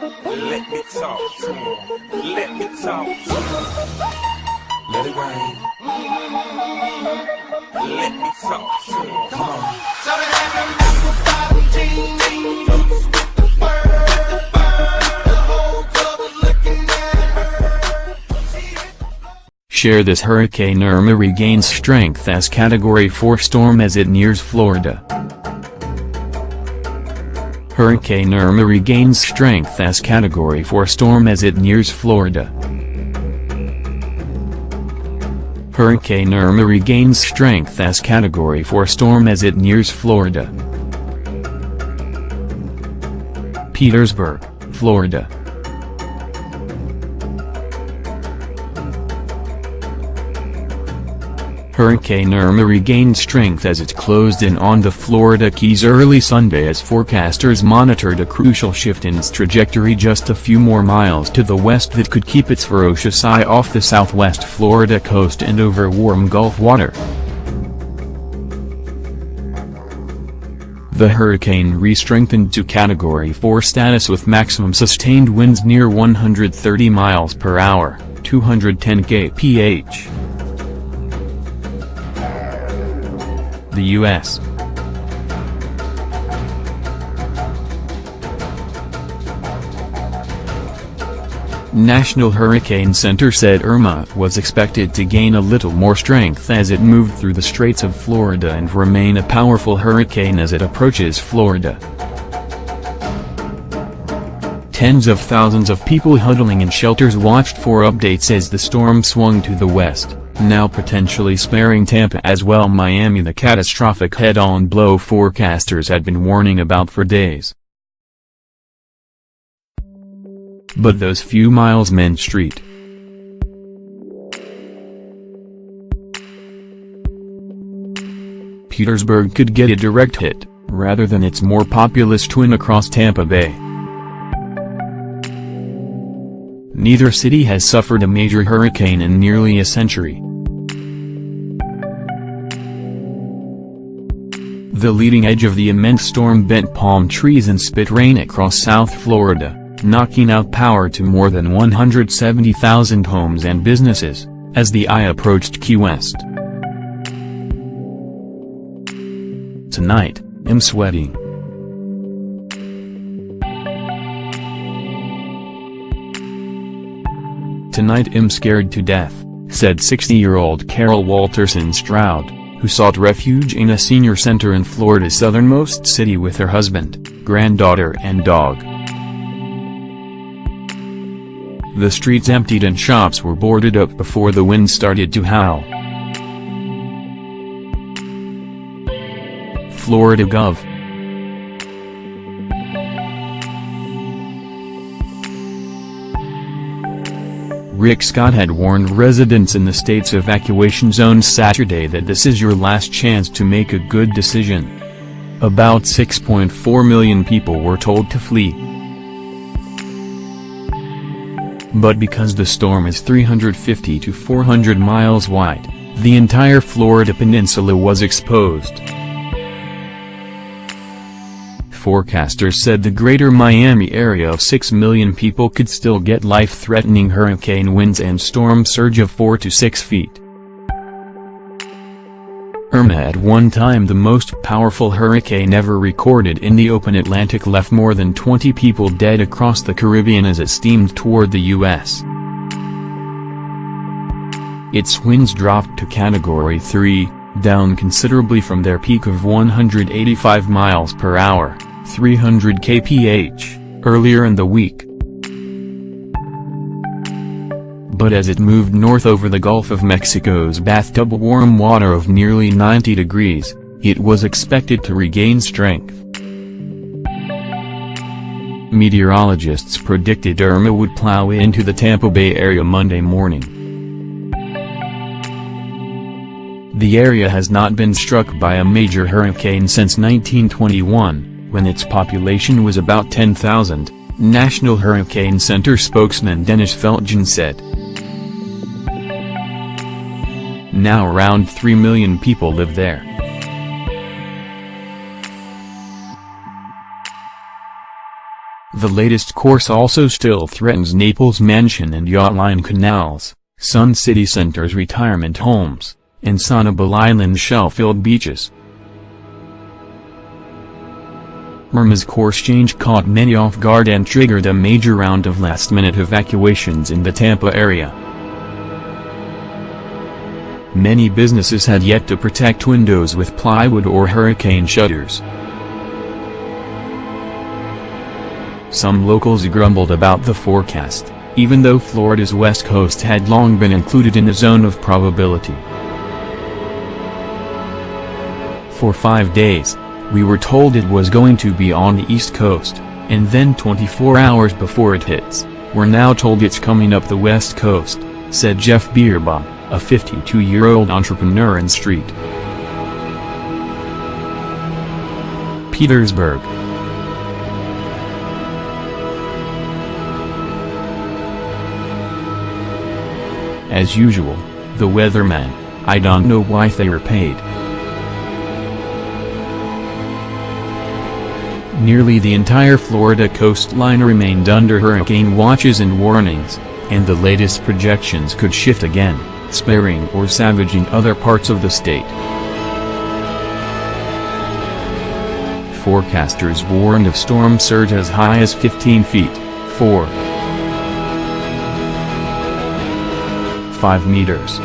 Let me talk to him. Let me talk to him. Let it rain. Let me talk to him. Come on. So they have them apple bottom jeans with the bird. The whole club was looking at her. Share this. Hurricane Irma regains strength as Category 4 storm as it nears Florida. Hurricane Irma regains strength as Category 4 storm as it nears Florida. Hurricane Irma regains strength as Category 4 storm as it nears Florida. Petersburg, Florida. Hurricane Irma regained strength as it closed in on the Florida Keys early Sunday as forecasters monitored a crucial shift in its trajectory just a few more miles to the west that could keep its ferocious eye off the southwest Florida coast and over warm Gulf water. The hurricane re-strengthened to Category 4 status with maximum sustained winds near 130 miles per hour, 210 kph. The U.S. National Hurricane Center said Irma was expected to gain a little more strength as it moved through the Straits of Florida and remain a powerful hurricane as it approaches Florida. Tens of thousands of people huddling in shelters watched for updates as the storm swung to the west, now potentially sparing Tampa as well. Miami, the catastrophic head-on blow forecasters had been warning about for days. But those few miles meant street. Petersburg could get a direct hit, rather than its more populous twin across Tampa Bay. Neither city has suffered a major hurricane in nearly a century. The leading edge of the immense storm bent palm trees and spit rain across South Florida, knocking out power to more than 170,000 homes and businesses, as the eye approached Key West. Tonight, I'm sweating. Tonight I'm scared to death, said 60-year-old Carol Walterson Stroud, who sought refuge in a senior center in Florida's southernmost city with her husband, granddaughter and dog. The streets emptied and shops were boarded up before the wind started to howl. Florida Gov. Rick Scott had warned residents in the state's evacuation zones Saturday that this is your last chance to make a good decision. About 6.4 million people were told to flee. But because the storm is 350 to 400 miles wide, the entire Florida peninsula was exposed. Forecasters said the greater Miami area of 6 million people could still get life-threatening hurricane winds and storm surge of 4 to 6 feet. Irma, at one time the most powerful hurricane ever recorded in the open Atlantic, left more than 20 people dead across the Caribbean as it steamed toward the U.S. Its winds dropped to Category 3, down considerably from their peak of 185 miles per hour, 300 kph, earlier in the week. But as it moved north over the Gulf of Mexico's bathtub warm water of nearly 90 degrees, it was expected to regain strength. Meteorologists predicted Irma would plow into the Tampa Bay area Monday morning. The area has not been struck by a major hurricane since 1921, when its population was about 10,000, National Hurricane Center spokesman Dennis Feltgen said. Now around 3 million people live there. The latest course also still threatens Naples Mansion and Yacht Line canals, Sun City Center's retirement homes, and Sanibel Island's shell-filled beaches. Irma's course change caught many off guard and triggered a major round of last-minute evacuations in the Tampa area. Many businesses had yet to protect windows with plywood or hurricane shutters. Some locals grumbled about the forecast, even though Florida's west coast had long been included in a zone of probability. For 5 days, we were told it was going to be on the east coast, and then 24 hours before it hits, we're now told it's coming up the west coast, said Jeff Bierbaum, a 52-year-old entrepreneur in St. Petersburg. As usual, the weatherman, I don't know why they are paid. Nearly the entire Florida coastline remained under hurricane watches and warnings, and the latest projections could shift again, sparing or savaging other parts of the state. Forecasters warned of storm surge as high as 15 feet, 5 meters.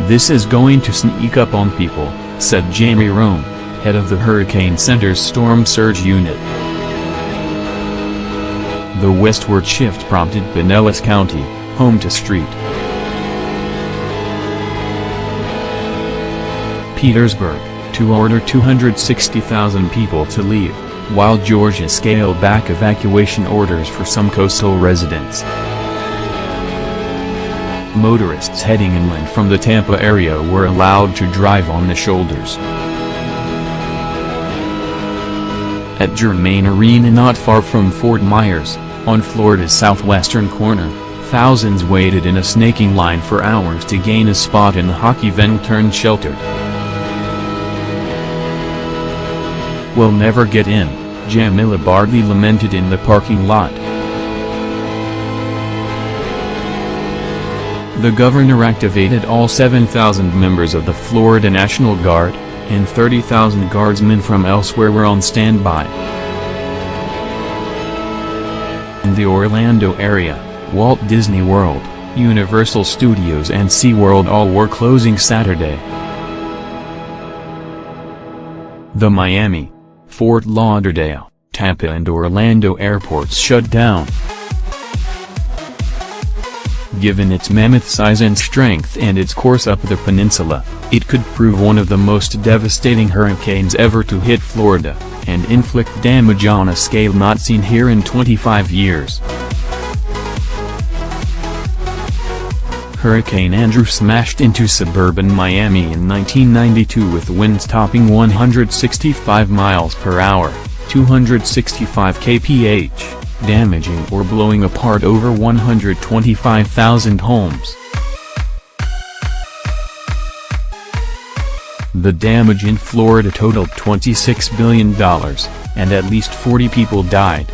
This is going to sneak up on people, said Jamie Rome, head of the Hurricane Center's Storm Surge Unit. The westward shift prompted Pinellas County, home to St. Petersburg, to order 260,000 people to leave, while Georgia scaled back evacuation orders for some coastal residents. Motorists heading inland from the Tampa area were allowed to drive on the shoulders. At Germain Arena not far from Fort Myers, on Florida's southwestern corner, thousands waited in a snaking line for hours to gain a spot in the hockey venue turned shelter. "We'll never get in," Jamila Bartley lamented in the parking lot. The governor activated all 7,000 members of the Florida National Guard, and 30,000 guardsmen from elsewhere were on standby. In the Orlando area, Walt Disney World, Universal Studios and SeaWorld all were closing Saturday. The Miami, Fort Lauderdale, Tampa and Orlando airports shut down. Given its mammoth size and strength and its course up the peninsula, it could prove one of the most devastating hurricanes ever to hit Florida, and inflict damage on a scale not seen here in 25 years. Hurricane Andrew smashed into suburban Miami in 1992 with winds topping 165 miles per hour, 265 kph. Damaging or blowing apart over 125,000 homes. The damage in Florida totaled $26 billion, and at least 40 people died.